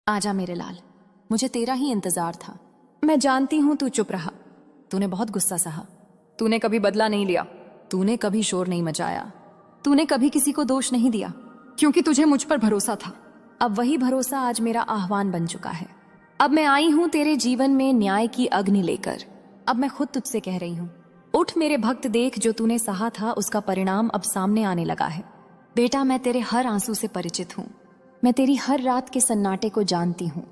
आजा मेरे लाल, मुझे तेरा ही इंतजार था। मैं जानती हूं तू चुप रहा, तूने बहुत गुस्सा सहा, तूने कभी बदला नहीं लिया, तूने कभी शोर नहीं मचाया, तूने कभी किसी को दोष नहीं दिया, क्योंकि तुझे मुझ पर भरोसा था। अब वही भरोसा आज मेरा आह्वान बन चुका है। अब मैं आई हूं तेरे जीवन में न्याय की अग्नि लेकर। अब मैं खुद तुझसे कह रही हूं, उठ मेरे भक्त, देख जो तूने सहा था उसका परिणाम अब सामने आने लगा है। बेटा, मैं तेरे हर आंसू से परिचित हूं, मैं तेरी हर रात के सन्नाटे को जानती हूं।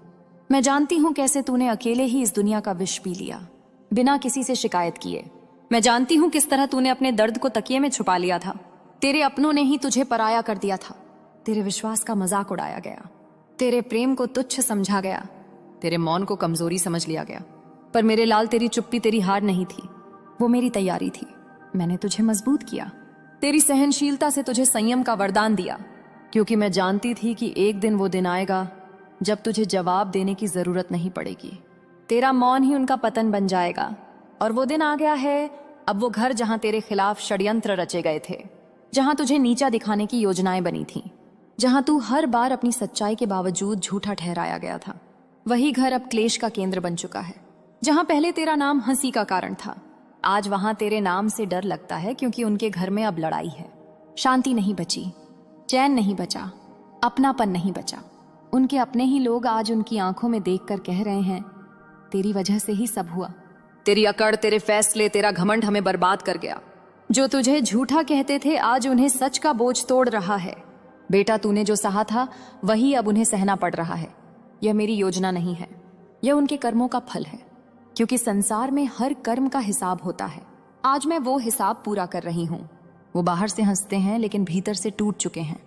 मैं जानती हूं कैसे तूने अकेले ही इस दुनिया का विष पी लिया, बिना किसी से शिकायत किए। मैं जानती हूं किस तरह तूने अपने दर्द को तकिए में छुपा लिया था। तेरे अपनों ने ही तुझे पराया कर दिया था, तेरे विश्वास का मजाक उड़ाया गया, तेरे प्रेम को तुच्छ समझा गया, तेरे मौन को कमजोरी समझ लिया गया। पर मेरे लाल, तेरी चुप्पी तेरी हार नहीं थी, वो मेरी तैयारी थी। मैंने तुझे मजबूत किया, तेरी सहनशीलता से तुझे संयम का वरदान दिया, क्योंकि मैं जानती थी कि एक दिन वो दिन आएगा जब तुझे जवाब देने की जरूरत नहीं पड़ेगी। तेरा मौन ही उनका पतन बन जाएगा। और वो दिन आ गया है। अब वो घर जहां तेरे खिलाफ षड्यंत्र रचे गए थे, जहां तुझे नीचा दिखाने की योजनाएं बनी थीं, जहां तू हर बार अपनी सच्चाई के बावजूद झूठा ठहराया गया था, वही घर अब क्लेश का केंद्र बन चुका है। जहां पहले तेरा नाम हंसी का कारण था, आज वहां तेरे नाम से डर लगता है, क्योंकि उनके घर में अब लड़ाई है। शांति नहीं बची, चैन नहीं बचा, अपनापन नहीं बचा। उनके अपने ही लोग आज उनकी आंखों में देखकर कह रहे हैं, तेरी वजह से ही सब हुआ। तेरी अकड़, तेरे फैसले, तेरा घमंड हमें बर्बाद कर गया। जो तुझे झूठा कहते थे आज उन्हें सच का बोझ तोड़ रहा है। बेटा, तूने जो सहा था वही अब उन्हें सहना पड़ रहा है। यह मेरी योजना नहीं है, यह उनके कर्मों का फल है, क्योंकि संसार में हर कर्म का हिसाब होता है। आज मैं वो हिसाब पूरा कर रही हूं। वो बाहर से हंसते हैं लेकिन भीतर से टूट चुके हैं।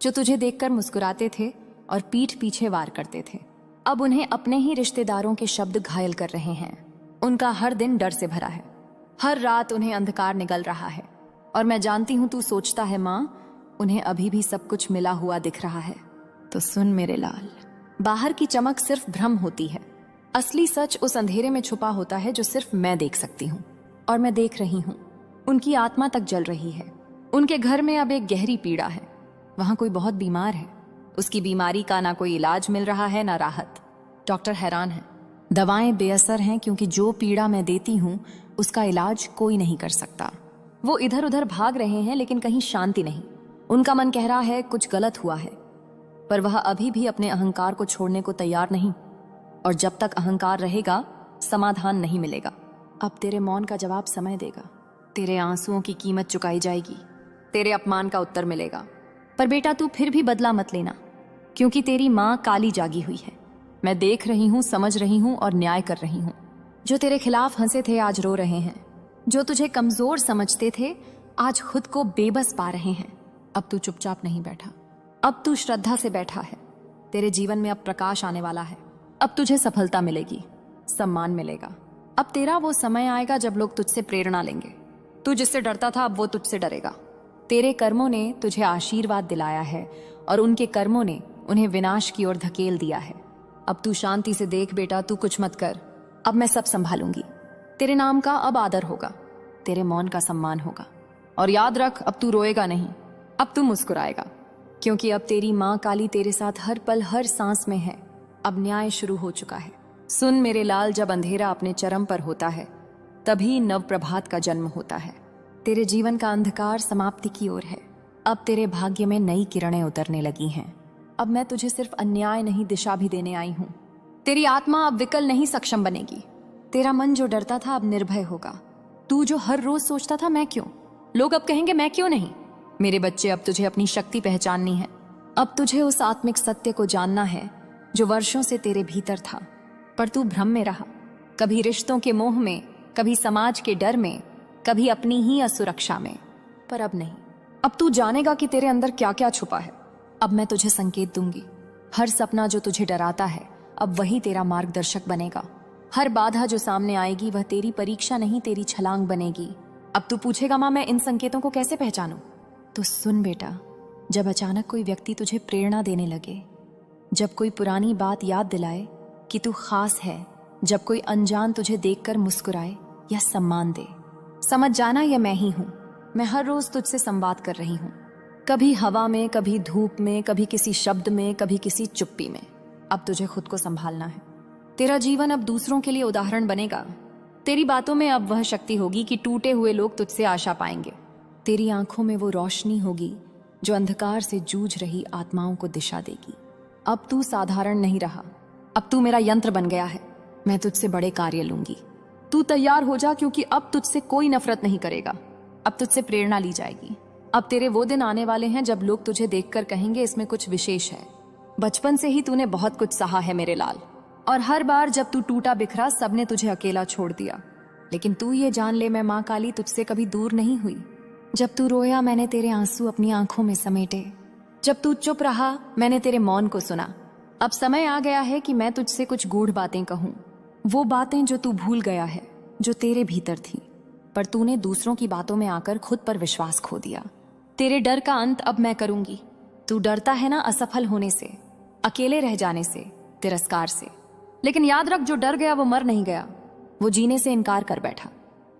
जो तुझे देखकर मुस्कुराते थे और पीठ पीछे वार करते थे, अब उन्हें अपने ही रिश्तेदारों के शब्द घायल कर रहे हैं। उनका हर दिन डर से भरा है, हर रात उन्हें अंधकार निगल रहा है। और मैं जानती हूं तू सोचता है, मां, उन्हें अभी भी सब कुछ मिला हुआ दिख रहा है। तो सुन मेरे लाल, बाहर की चमक सिर्फ भ्रम होती है, असली सच उस अंधेरे में छुपा होता है जो सिर्फ मैं देख सकती हूँ। और मैं देख रही हूँ, उनकी आत्मा तक जल रही है। उनके घर में अब एक गहरी पीड़ा है। वहां कोई बहुत बीमार है, उसकी बीमारी का ना कोई इलाज मिल रहा है ना राहत। डॉक्टर हैरान है, दवाएं बेअसर हैं, क्योंकि जो पीड़ा मैं देती हूँ उसका इलाज कोई नहीं कर सकता। वो इधर उधर भाग रहे हैं लेकिन कहीं शांति नहीं। उनका मन कह रहा है कुछ गलत हुआ है, पर वह अभी भी अपने अहंकार को छोड़ने को तैयार नहीं। और जब तक अहंकार रहेगा समाधान नहीं मिलेगा। अब तेरे मौन का जवाब समय देगा, तेरे आंसुओं की कीमत चुकाई जाएगी, तेरे अपमान का उत्तर मिलेगा। पर बेटा, तू फिर भी बदला मत लेना, क्योंकि तेरी माँ काली जागी हुई है। मैं देख रही हूँ, समझ रही हूँ और न्याय कर रही हूँ। जो तेरे खिलाफ हंसे थे आज रो रहे हैं, जो तुझे कमजोर समझते थे आज खुद को बेबस पा रहे हैं। अब तू चुपचाप नहीं बैठा, अब तू श्रद्धा से बैठा है। तेरे जीवन में अब प्रकाश आने वाला है। अब तुझे सफलता मिलेगी, सम्मान मिलेगा। अब तेरा वो समय आएगा जब लोग तुझसे प्रेरणा लेंगे। तू जिससे डरता था अब वो तुझसे डरेगा। तेरे कर्मों ने तुझे आशीर्वाद दिलाया है और उनके कर्मों ने उन्हें विनाश की ओर धकेल दिया है। अब तू शांति से देख बेटा, तू कुछ मत कर, अब मैं सब संभालूंगी। तेरे नाम का अब आदर होगा, तेरे मौन का सम्मान होगा। और याद रख, अब तू रोएगा नहीं, अब तू मुस्कुराएगा, क्योंकि अब तेरी माँ काली तेरे साथ हर पल हर सांस में है। अब न्याय शुरू हो चुका है। सुन मेरे लाल, जब अंधेरा अपने चरम पर होता है तभी नव प्रभात का जन्म होता है। तेरे जीवन का अंधकार समाप्ति की ओर है। अब तेरे भाग्य में नई किरणें उतरने लगी हैं। अब मैं तुझे सिर्फ अन्याय नहीं, दिशा भी देने आई हूं। तेरी आत्मा अब विकल नहीं, सक्षम बनेगी। तेरा मन जो डरता था अब निर्भय होगा। तू जो हर रोज सोचता था मैं क्यों, लोग अब कहेंगे मैं क्यों नहीं। मेरे बच्चे, अब तुझे अपनी शक्ति पहचाननी है। अब तुझे उस आत्मिक सत्य को जानना है जो वर्षों से तेरे भीतर था, पर तू भ्रम में रहा। कभी रिश्तों के मोह में, कभी समाज के डर में, कभी अपनी ही असुरक्षा में। पर अब नहीं, अब तू जानेगा कि तेरे अंदर क्या क्या छुपा है। अब मैं तुझे संकेत दूंगी। हर सपना जो तुझे डराता है अब वही तेरा मार्गदर्शक बनेगा। हर बाधा जो सामने आएगी वह तेरी परीक्षा नहीं, तेरी छलांग बनेगी। अब तू पूछेगा, माँ, मैं इन संकेतों को कैसे पहचानूं? तो सुन बेटा, जब अचानक कोई व्यक्ति तुझे प्रेरणा देने लगे, जब कोई पुरानी बात याद दिलाए कि तू खास है, जब कोई अनजान तुझे देखकर मुस्कुराए या सम्मान दे, समझ जाना यह मैं ही हूं। मैं हर रोज तुझसे संवाद कर रही हूं, कभी हवा में, कभी धूप में, कभी किसी शब्द में, कभी किसी चुप्पी में। अब तुझे खुद को संभालना है। तेरा जीवन अब दूसरों के लिए उदाहरण बनेगा। तेरी बातों में अब वह शक्ति होगी कि टूटे हुए लोग तुझसे आशा पाएंगे। तेरी आंखों में वो रोशनी होगी जो अंधकार से जूझ रही आत्माओं को दिशा देगी। अब तू साधारण नहीं रहा, अब तू मेरा यंत्र बन गया है। मैं तुझसे बड़े कार्य लूंगी। तू तैयार हो जा, क्योंकि अब तुझसे कोई नफरत नहीं करेगा। अब तुझसे प्रेरणा ली जाएगी। अब तेरे वो दिन आने वाले हैं जब लोग तुझे देखकर कहेंगे इसमें कुछ विशेष है। बचपन से ही तूने बहुत कुछ सहा है मेरे लाल, और हर बार जब तू टूटा बिखरा सबने तुझे अकेला छोड़ दिया। लेकिन तू ये जान ले, मैं माँ काली तुझसे कभी दूर नहीं हुई। जब तू रोया मैंने तेरे आंसू अपनी आंखों में समेटे। जब तू चुप रहा मैंने तेरे मौन को सुना। अब समय आ गया है कि मैं तुझसे कुछ गूढ़ बातें कहूं, वो बातें जो तू भूल गया है, जो तेरे भीतर थी, पर तूने दूसरों की बातों में आकर खुद पर विश्वास खो दिया। तेरे डर का अंत अब मैं करूंगी। तू डरता है ना असफल होने से, अकेले रह जाने से, तिरस्कार से। लेकिन याद रख, जो डर गया वो मर नहीं गया, वो जीने से इनकार कर बैठा।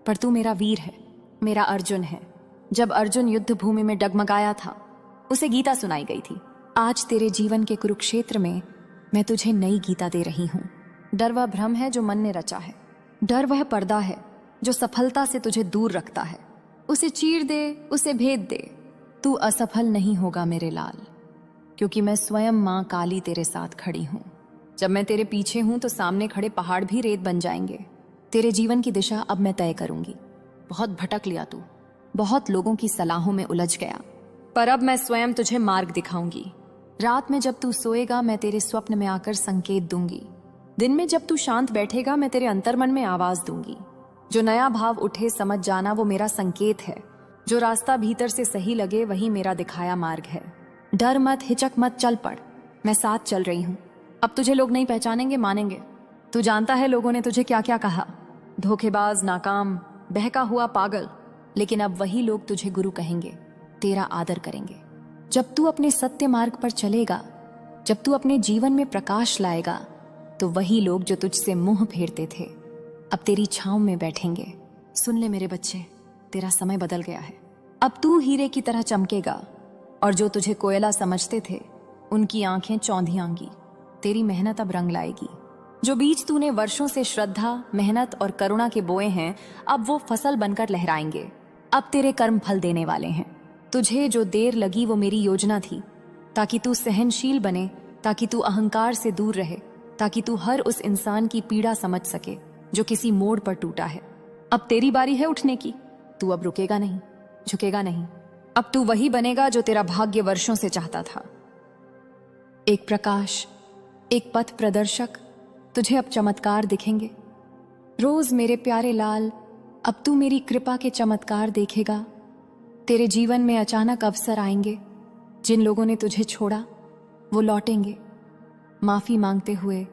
पर तू मेरा वीर है, मेरा अर्जुन है। जब अर्जुन युद्ध भूमि में डगमगाया था उसे गीता सुनाई गई थी। आज तेरे जीवन के कुरुक्षेत्र में मैं तुझे नई गीता दे रही हूं। डर वह भ्रम है जो मन ने रचा है। डर वह पर्दा है जो सफलता से तुझे दूर रखता है। उसे चीर दे, उसे भेद दे। तू असफल नहीं होगा मेरे लाल, क्योंकि मैं स्वयं मां काली तेरे साथ खड़ी हूं। जब मैं तेरे पीछे हूं तो सामने खड़े पहाड़ भी रेत बन जाएंगे। तेरे जीवन की दिशा अब मैं तय करूंगी। बहुत भटक लिया तू, बहुत लोगों की सलाहों में उलझ गया, पर अब मैं स्वयं तुझे मार्ग दिखाऊंगी। रात में जब तू सोएगा मैं तेरे स्वप्न में आकर संकेत दूंगी। दिन में जब तू शांत बैठेगा मैं तेरे अंतर्मन में आवाज दूंगी। जो नया भाव उठे समझ जाना वो मेरा संकेत है। जो रास्ता भीतर से सही लगे वही मेरा दिखाया मार्ग है। डर मत, हिचक मत, चल पड़। मैं साथ चल रही हूं। अब तुझे लोग नहीं पहचानेंगे, मानेंगे। तू जानता है लोगों ने तुझे क्या क्या कहा, धोखेबाज, नाकाम, बहका हुआ पागल। लेकिन अब वही लोग तुझे गुरु कहेंगे, तेरा आदर करेंगे। जब तू अपने सत्य मार्ग पर चलेगा, जब तू अपने जीवन में प्रकाश लाएगा, तो वही लोग जो तुझसे मुंह फेरते थे अब तेरी छांव में बैठेंगे। सुन ले मेरे बच्चे, तेरा समय बदल गया है। अब तू हीरे की तरह चमकेगा, और जो तुझे कोयला समझते थे उनकी आंखें चौंधी आंगी। तेरी मेहनत अब रंग लाएगी। जो बीज तूने वर्षों से श्रद्धा, मेहनत और करुणा के बोए हैं अब वो फसल बनकर लहराएंगे। अब तेरे कर्म फल देने वाले हैं। तुझे जो देर लगी वो मेरी योजना थी, ताकि तू सहनशील बने, ताकि तू अहंकार से दूर रहे, ताकि तू हर उस इंसान की पीड़ा समझ सके जो किसी मोड़ पर टूटा है। अब तेरी बारी है उठने की। तू अब रुकेगा नहीं, झुकेगा नहीं। अब तू वही बनेगा जो तेरा भाग्य वर्षों से चाहता था। एक प्रकाश, एक पथ प्रदर्शक। तुझे अब चमत्कार दिखेंगे। रोज मेरे प्यारे लाल, अब तू मेरी कृपा के चमत्कार देखेगा। तेरे जीवन में अचानक अवसर आएंगे। जिन लोगों ने तुझे छोड़ा वो लौटेंगे। माफी मांगते हुए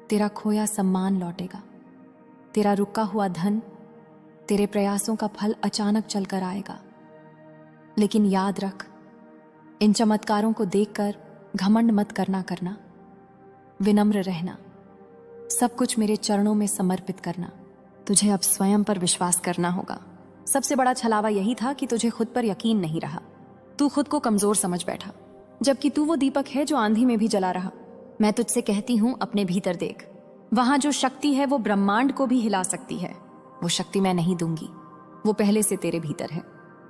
तेरा खोया सम्मान लौटेगा। तेरा रुका हुआ धन, तेरे प्रयासों का फल अचानक चलकर आएगा। लेकिन याद रख, इन चमत्कारों को देखकर घमंड मत करना। विनम्र रहना। सब कुछ मेरे चरणों में समर्पित करना। तुझे अब स्वयं पर विश्वास करना होगा। सबसे बड़ा छलावा यही था कि तुझे खुद पर यकीन नहीं रहा। तू खुद को कमजोर समझ बैठा, जबकि तू वो दीपक है जो आंधी में भी जला रहा। मैं तुझसे कहती हूं, अपने भीतर देख। वहां जो शक्ति है वो ब्रह्मांड को भी हिला सकती है। वो शक्ति मैं नहीं दूंगी, वो पहले से तेरे भीतर है।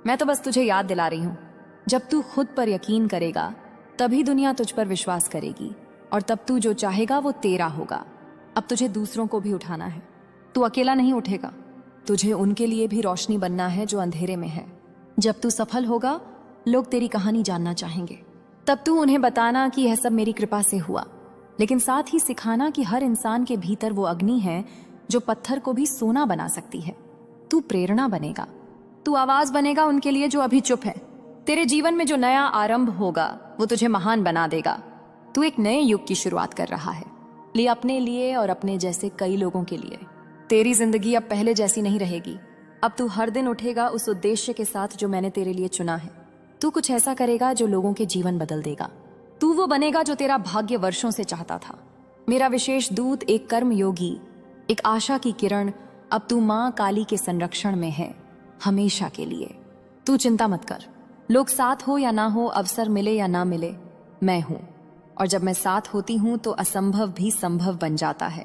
मैं तो बस तुझे याद दिला रही हूं। जब तू खुद पर यकीन करेगा तभी दुनिया तुझ पर विश्वास करेगी, और तब तू जो चाहेगा वो तेरा होगा। अब तुझे दूसरों को भी उठाना है। तू अकेला नहीं उठेगा। तुझे उनके लिए भी रोशनी बनना है जो अंधेरे में है। जब तू सफल होगा लोग तेरी कहानी जानना चाहेंगे। तब तू उन्हें बताना कि यह सब मेरी कृपा से हुआ, लेकिन साथ ही सिखाना कि हर इंसान के भीतर वो अग्नि है जो पत्थर को भी सोना बना सकती है। तू प्रेरणा बनेगा। तू आवाज बनेगा उनके लिए जो अभी चुप है। तेरे जीवन में जो नया आरंभ होगा वो तुझे महान बना देगा। तू एक नए युग की शुरुआत कर रहा है, लिए अपने लिए और अपने जैसे कई लोगों के लिए। तेरी जिंदगी अब पहले जैसी नहीं रहेगी। अब तू हर दिन उठेगा उस उद्देश्य के साथ जो मैंने तेरे लिए चुना है। तू कुछ ऐसा करेगा जो लोगों के जीवन बदल देगा। तू वो बनेगा जो तेरा भाग्य वर्षों से चाहता था। मेरा विशेष दूत, एक कर्म योगी, एक आशा की किरण, अब तू मां काली के संरक्षण में है, हमेशा के लिए। तू चिंता मत कर। लोग साथ हो या ना हो, अवसर मिले या ना मिले, मैं हूं। और जब मैं साथ होती हूँ तो असंभव भी संभव बन जाता है।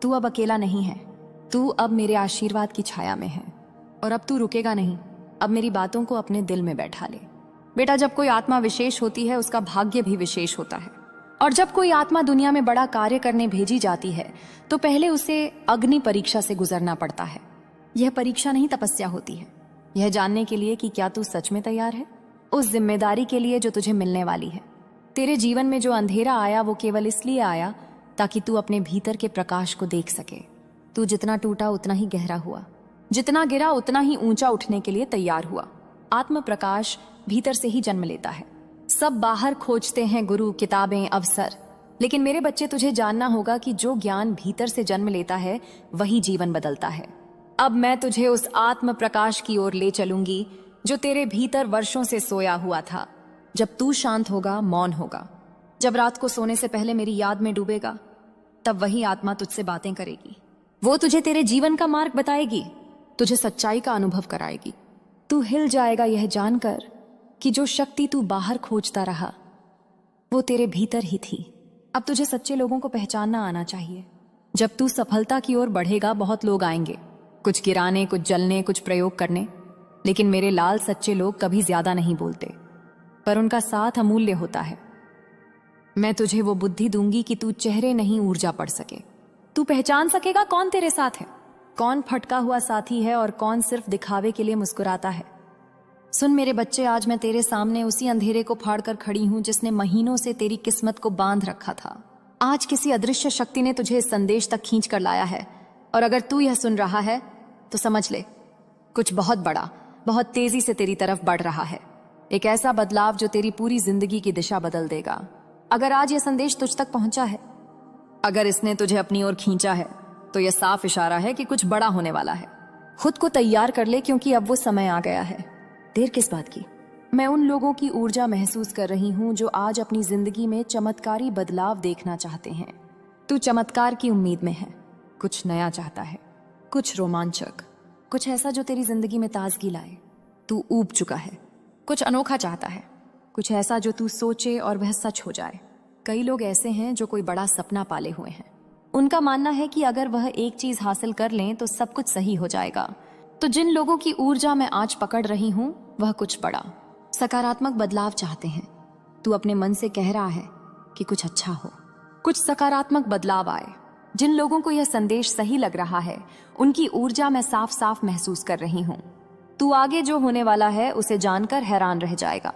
तू अब अकेला नहीं है, तू अब मेरे आशीर्वाद की छाया में है। और अब तू रुकेगा नहीं, अब मेरी बातों को अपने दिल में बैठा ले। बेटा, जब कोई आत्मा विशेष होती है उसका भाग्य भी विशेष होता है। और जब कोई आत्मा दुनिया में बड़ा कार्य करने भेजी जाती है तो पहले उसे अग्नि परीक्षा से गुजरना पड़ता है। यह परीक्षा नहीं, तपस्या होती है, यह जानने के लिए कि क्या तू सच में तैयार है उस जिम्मेदारी के लिए जो तुझे मिलने वाली है। तेरे जीवन में जो अंधेरा आया वो केवल इसलिए आया ताकि तू अपने भीतर के प्रकाश को देख सके। तू जितना टूटा उतना ही गहरा हुआ, जितना गिरा उतना ही ऊंचा उठने के लिए तैयार हुआ। आत्म प्रकाश भीतर से ही जन्म लेता है। सब बाहर खोजते हैं गुरु, किताबें, अवसर, लेकिन मेरे बच्चे तुझे जानना होगा कि जो ज्ञान भीतर से जन्म लेता है वही जीवन बदलता है। अब मैं तुझे उस आत्म प्रकाश की ओर ले चलूंगी जो तेरे भीतर वर्षों से सोया हुआ था। जब तू शांत होगा, मौन होगा, जब रात को सोने से पहले मेरी याद में डूबेगा, तब वही आत्मा तुझसे बातें करेगी। वो तुझे तेरे जीवन का मार्ग बताएगी, तुझे सच्चाई का अनुभव कराएगी। तू हिल जाएगा यह जानकर कि जो शक्ति तू बाहर खोजता रहा वो तेरे भीतर ही थी। अब तुझे सच्चे लोगों को पहचानना आना चाहिए। जब तू सफलता की ओर बढ़ेगा बहुत लोग आएंगे, कुछ गिराने, कुछ जलने, कुछ प्रयोग करने, लेकिन मेरे लाल सच्चे लोग कभी ज्यादा नहीं बोलते, पर उनका साथ अमूल्य होता है। मैं तुझे वो बुद्धि दूंगी कि तू चेहरे नहीं ऊर्जा पढ़ सके। तू पहचान सकेगा कौन तेरे साथ है, कौन फटका हुआ साथी है और कौन सिर्फ दिखावे के लिए मुस्कुराता है। सुन मेरे बच्चे, आज मैं तेरे सामने उसी अंधेरे को फाड़कर खड़ी हूं जिसने महीनों से तेरी किस्मत को बांध रखा था। आज किसी अदृश्य शक्ति ने तुझे इस संदेश तक खींच कर लाया है, और अगर तू यह सुन रहा है तो समझ ले, कुछ बहुत बड़ा, बहुत तेजी से तेरी तरफ बढ़ रहा है। एक ऐसा बदलाव जो तेरी पूरी जिंदगी की दिशा बदल देगा। अगर आज यह संदेश तुझ तक पहुंचा है, अगर इसने तुझे अपनी ओर खींचा है, तो यह साफ इशारा है कि कुछ बड़ा होने वाला है। खुद को तैयार कर ले, क्योंकि अब वो समय आ गया है। देर किस बात की? मैं उन लोगों की ऊर्जा महसूस कर रही हूं जो आज अपनी जिंदगी में चमत्कारी बदलाव देखना चाहते हैं। तू चमत्कार की उम्मीद में है, कुछ नया चाहता है, कुछ रोमांचक, कुछ ऐसा जो तेरी जिंदगी में ताजगी लाए। तू ऊब चुका है, कुछ अनोखा चाहता है, कुछ ऐसा जो तू सोचे और वह सच हो जाए। कई लोग ऐसे हैं जो कोई बड़ा सपना पाले हुए हैं। उनका मानना है कि अगर वह एक चीज हासिल कर लें तो सब कुछ सही हो जाएगा। तो जिन लोगों की ऊर्जा मैं आज पकड़ रही हूं वह कुछ बड़ा सकारात्मक बदलाव चाहते हैं। तू अपने मन से कह रहा है कि कुछ अच्छा हो, कुछ सकारात्मक बदलाव आए। जिन लोगों को यह संदेश सही लग रहा है उनकी ऊर्जा मैं साफ साफ महसूस कर रही हूं। तू आगे जो होने वाला है उसे जानकर हैरान रह जाएगा।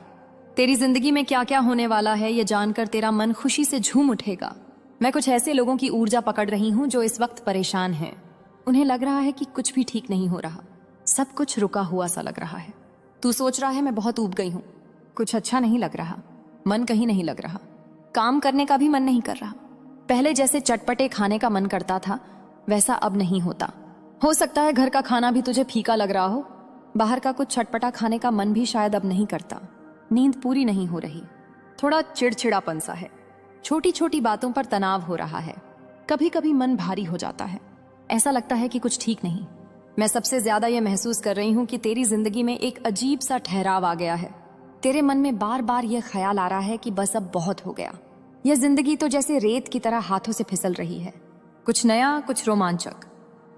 तेरी जिंदगी में क्या क्या होने वाला है यह जानकर तेरा मन खुशी से झूम उठेगा। मैं कुछ ऐसे लोगों की ऊर्जा पकड़ रही हूं जो इस वक्त परेशान हैं। उन्हें लग रहा है कि कुछ भी ठीक नहीं हो रहा, सब कुछ रुका हुआ सा लग रहा है। तू सोच रहा है मैं बहुत ऊब गई हूं, कुछ अच्छा नहीं लग रहा, मन कहीं नहीं लग रहा, काम करने का भी मन नहीं कर रहा। पहले जैसे चटपटे खाने का मन करता था वैसा अब नहीं होता। हो सकता है घर का खाना भी तुझे फीका लग रहा हो, बाहर का कुछ चटपटा खाने का मन भी शायद अब नहीं करता। नींद पूरी नहीं हो रही, थोड़ा चिड़चिड़ापन सा है, छोटी छोटी बातों पर तनाव हो रहा है, कभी कभी मन भारी हो जाता है, ऐसा लगता है कि कुछ ठीक नहीं। मैं सबसे ज्यादा यह महसूस कर रही हूं कि तेरी जिंदगी में एक अजीब सा ठहराव आ गया है। तेरे मन में बार बार यह ख्याल आ रहा है कि बस अब बहुत हो गया। यह जिंदगी तो जैसे रेत की तरह हाथों से फिसल रही है। कुछ नया, कुछ रोमांचक,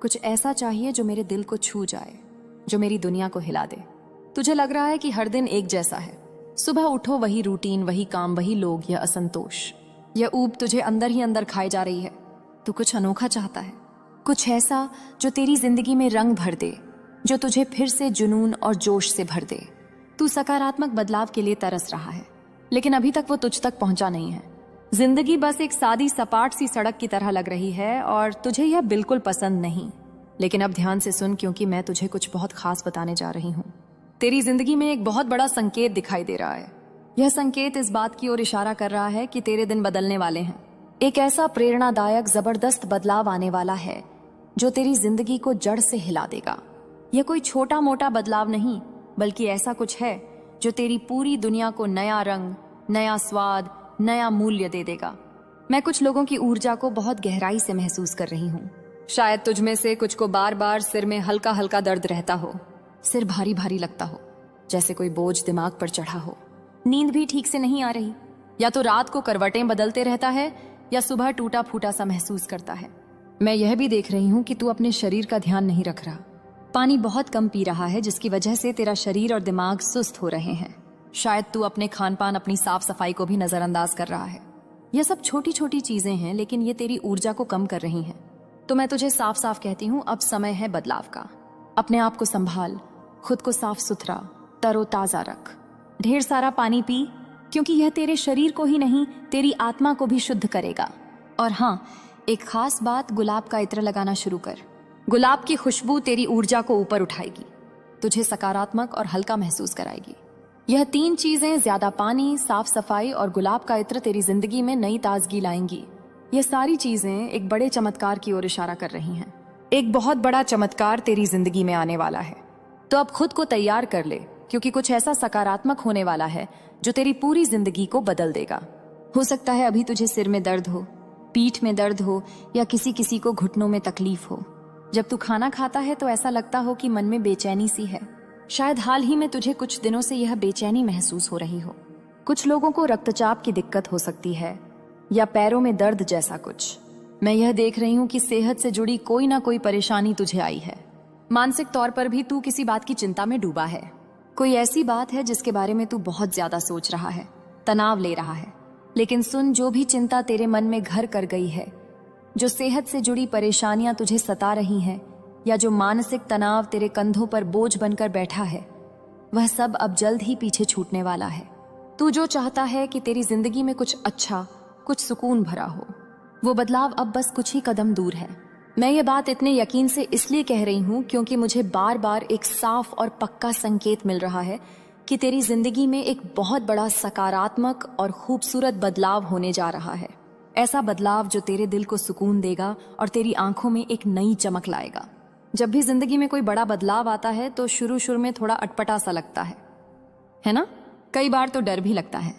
कुछ ऐसा चाहिए जो मेरे दिल को छू जाए, जो मेरी दुनिया को हिला दे। तुझे लग रहा है कि हर दिन एक जैसा है, सुबह उठो वही रूटीन, वही काम, वही लोग। यह असंतोष, यह ऊब तुझे अंदर ही अंदर खाए जा रही है। तू कुछ अनोखा चाहता है, कुछ ऐसा जो तेरी जिंदगी में रंग भर दे, जो तुझे फिर से जुनून और जोश से भर दे। तू सकारात्मक बदलाव के लिए तरस रहा है, लेकिन अभी तक वो तुझ तक पहुंचा नहीं है। जिंदगी बस एक सादी सपाट सी सड़क की तरह लग रही है और तुझे यह बिल्कुल पसंद नहीं। लेकिन अब ध्यान से सुन, क्योंकि मैं तुझे कुछ बहुत खास बताने जा रही हूँ। तेरी जिंदगी में एक बहुत बड़ा संकेत दिखाई दे रहा है। यह संकेत इस बात की ओर इशारा कर रहा है कि तेरे दिन बदलने वाले हैं। एक ऐसा प्रेरणादायक जबरदस्त बदलाव आने वाला है जो तेरी जिंदगी को जड़ से हिला देगा। यह कोई छोटा मोटा बदलाव नहीं, बल्कि ऐसा कुछ है जो तेरी पूरी दुनिया को नया रंग, नया स्वाद, नया मूल्य दे देगा। मैं कुछ लोगों की ऊर्जा को बहुत गहराई से महसूस कर रही हूँ। शायद तुझ में से कुछ को बार बार सिर में हल्का हल्का दर्द रहता हो, सिर भारी भारी लगता हो, जैसे कोई बोझ दिमाग पर चढ़ा हो। नींद भी ठीक से नहीं आ रही, या तो रात को करवटें बदलते रहता है या सुबह टूटा फूटा सा महसूस करता है। मैं यह भी देख रही हूँ कि तू अपने शरीर का ध्यान नहीं रख रहा। पानी बहुत कम पी रहा है, जिसकी वजह से तेरा शरीर और दिमाग सुस्त हो रहे हैं। शायद तू अपने खान पान, अपनी साफ सफाई को भी नजरअंदाज कर रहा है। यह सब छोटी छोटी चीजें हैं, लेकिन ये तेरी ऊर्जा को कम कर रही हैं। तो मैं तुझे साफ साफ कहती हूँ, अब समय है बदलाव का। अपने आप को संभाल, खुद को साफ सुथरा तरोताजा रख। ढेर सारा पानी पी, क्योंकि यह तेरे शरीर को ही नहीं, तेरी आत्मा को भी शुद्ध करेगा। और हाँ, एक खास बात, गुलाब का इत्र लगाना शुरू कर। गुलाब की खुशबू तेरी ऊर्जा को ऊपर उठाएगी, तुझे सकारात्मक और हल्का महसूस कराएगी। यह 3 चीजें, ज्यादा पानी, साफ सफाई और गुलाब का इत्र, तेरी जिंदगी में नई ताजगी लाएंगी। ये सारी चीजें एक बड़े चमत्कार की ओर इशारा कर रही हैं। एक बहुत बड़ा चमत्कार तेरी जिंदगी में आने वाला है। तो अब खुद को तैयार कर ले, क्योंकि कुछ ऐसा सकारात्मक होने वाला है जो तेरी पूरी जिंदगी को बदल देगा। हो सकता है अभी तुझे सिर में दर्द हो, पीठ में दर्द हो, या किसी किसी को घुटनों में तकलीफ हो। जब तू खाना खाता है तो ऐसा लगता हो कि मन में बेचैनी सी है। शायद हाल ही में तुझे कुछ दिनों से यह बेचैनी महसूस हो रही हो। कुछ लोगों को रक्तचाप की दिक्कत हो सकती है, या पैरों में दर्द जैसा कुछ। मैं यह देख रही हूँ कि सेहत से जुड़ी कोई ना कोई परेशानी तुझे आई है। मानसिक तौर पर भी तू किसी बात की चिंता में डूबा है। कोई ऐसी बात है जिसके बारे में तू बहुत ज्यादा सोच रहा है, तनाव ले रहा है। लेकिन सुन, जो भी चिंता तेरे मन में घर कर गई है, जो सेहत से जुड़ी परेशानियां तुझे सता रही हैं, या जो मानसिक तनाव तेरे कंधों पर बोझ बनकर बैठा है, वह सब अब जल्द ही पीछे छूटने वाला है। तू जो चाहता है कि तेरी जिंदगी में कुछ अच्छा, कुछ सुकून भरा हो, वो बदलाव अब बस कुछ ही कदम दूर है। मैं ये बात इतने यकीन से इसलिए कह रही हूँ क्योंकि मुझे बार बार एक साफ और पक्का संकेत मिल रहा है कि तेरी जिंदगी में एक बहुत बड़ा सकारात्मक और खूबसूरत बदलाव होने जा रहा है। ऐसा बदलाव जो तेरे दिल को सुकून देगा और तेरी आंखों में एक नई चमक लाएगा। जब भी जिंदगी में कोई बड़ा बदलाव आता है तो शुरू में थोड़ा अटपटा सा लगता है ना? कई बार तो डर भी लगता है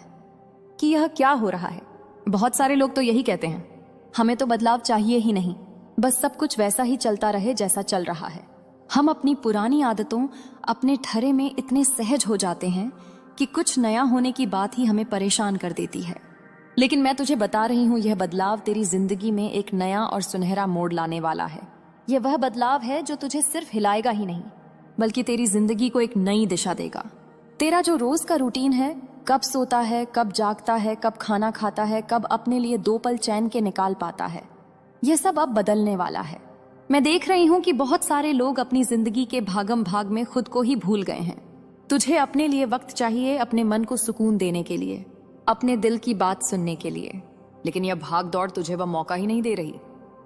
कि यह क्या हो रहा है। बहुत सारे लोग तो यही कहते हैं, हमें तो बदलाव चाहिए ही नहीं, बस सब कुछ वैसा ही चलता रहे जैसा चल रहा है। हम अपनी पुरानी आदतों, अपने ठहरे में इतने सहज हो जाते हैं कि कुछ नया होने की बात ही हमें परेशान कर देती है। लेकिन मैं तुझे बता रही हूँ, यह बदलाव तेरी जिंदगी में एक नया और सुनहरा मोड़ लाने वाला है। यह वह बदलाव है जो तुझे सिर्फ हिलाएगा ही नहीं, बल्कि तेरी जिंदगी को एक नई दिशा देगा। तेरा जो रोज का रूटीन है, कब सोता है, कब जागता है, कब खाना खाता है, कब अपने लिए 2 पल चैन के निकाल पाता है, यह सब अब बदलने वाला है। मैं देख रही हूँ कि बहुत सारे लोग अपनी जिंदगी के भागम भाग में खुद को ही भूल गए हैं। तुझे अपने लिए वक्त चाहिए, अपने मन को सुकून देने के लिए, अपने दिल की बात सुनने के लिए। लेकिन यह भाग दौड़ तुझे वह मौका ही नहीं दे रही।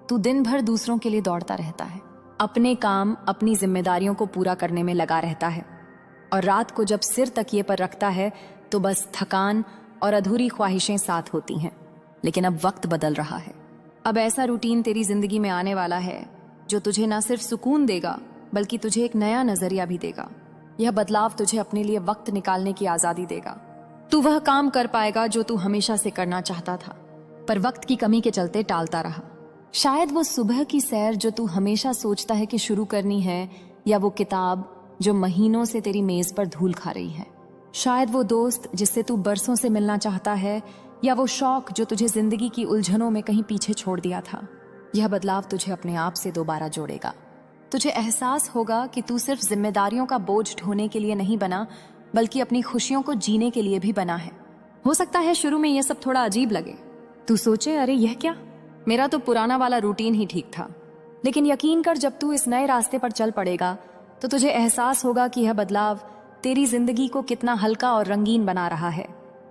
तू दिन भर दूसरों के लिए दौड़ता रहता है, अपने काम, अपनी जिम्मेदारियों को पूरा करने में लगा रहता है, और रात को जब सिर तकिए पर रखता है तो बस थकान और अधूरी ख्वाहिशें साथ होती हैं। लेकिन अब वक्त बदल रहा है। अब ऐसा रूटीन तेरी जिंदगी में आने वाला है जो तुझे ना सिर्फ सुकून देगा, बल्कि तुझे एक नया नजरिया भी देगा। यह बदलाव तुझे अपने लिए वक्त निकालने की आजादी देगा। तू वह काम कर पाएगा जो तू हमेशा से करना चाहता था, पर वक्त की कमी के चलते टालता रहा। शायद वो सुबह की सैर जो तू हमेशा सोचता है कि शुरू करनी है, या वो किताब जो महीनों से तेरी मेज पर धूल खा रही है। शायद वो दोस्त जिससे तू बरसों से मिलना चाहता है, या वो शौक जो तुझे जिंदगी की उलझनों में कहीं पीछे छोड़ दिया था। यह बदलाव तुझे अपने आप से दोबारा जोड़ेगा। तुझे एहसास होगा कि तू सिर्फ जिम्मेदारियों का बोझ ढोने के लिए नहीं बना, बल्कि अपनी खुशियों को जीने के लिए भी बना है। हो सकता है शुरू में यह सब थोड़ा अजीब लगे। तू सोचे, अरे यह क्या, मेरा तो पुराना वाला रूटीन ही ठीक था। लेकिन यकीन कर, जब तू इस नए रास्ते पर चल पड़ेगा तो तुझे एहसास होगा कि यह बदलाव तेरी जिंदगी को कितना हल्का और रंगीन बना रहा है।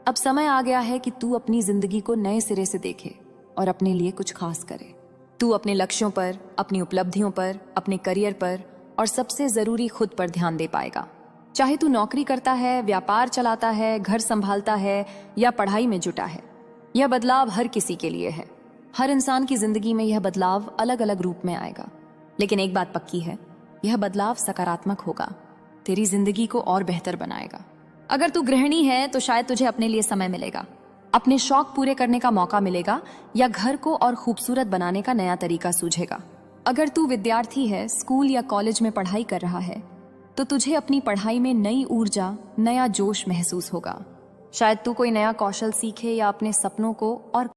अब समय आ गया है कि तू अपनी जिंदगी को नए सिरे से देखे और अपने लिए कुछ खास करे। तू अपने लक्ष्यों पर, अपनी उपलब्धियों पर, अपने करियर पर और सबसे जरूरी खुद पर ध्यान दे पाएगा। चाहे तू नौकरी करता है, व्यापार चलाता है, घर संभालता है या पढ़ाई में जुटा है, यह बदलाव हर किसी के लिए है। हर इंसान की जिंदगी में यह बदलाव अलग अलग रूप में आएगा। लेकिन एक बात पक्की है, यह बदलाव सकारात्मक होगा, तेरी जिंदगी को और बेहतर बनाएगा। अगर तू गृहिणी है तो शायद तुझे अपने लिए समय मिलेगा, अपने शौक पूरे करने का मौका मिलेगा, या घर को और खूबसूरत बनाने का नया तरीका सूझेगा। अगर तू विद्यार्थी है, स्कूल या कॉलेज में पढ़ाई कर रहा है, तो तुझे अपनी पढ़ाई में नई ऊर्जा, नया जोश महसूस होगा। शायद तू कोई नया कौशल सीखे या अपने सपनों को और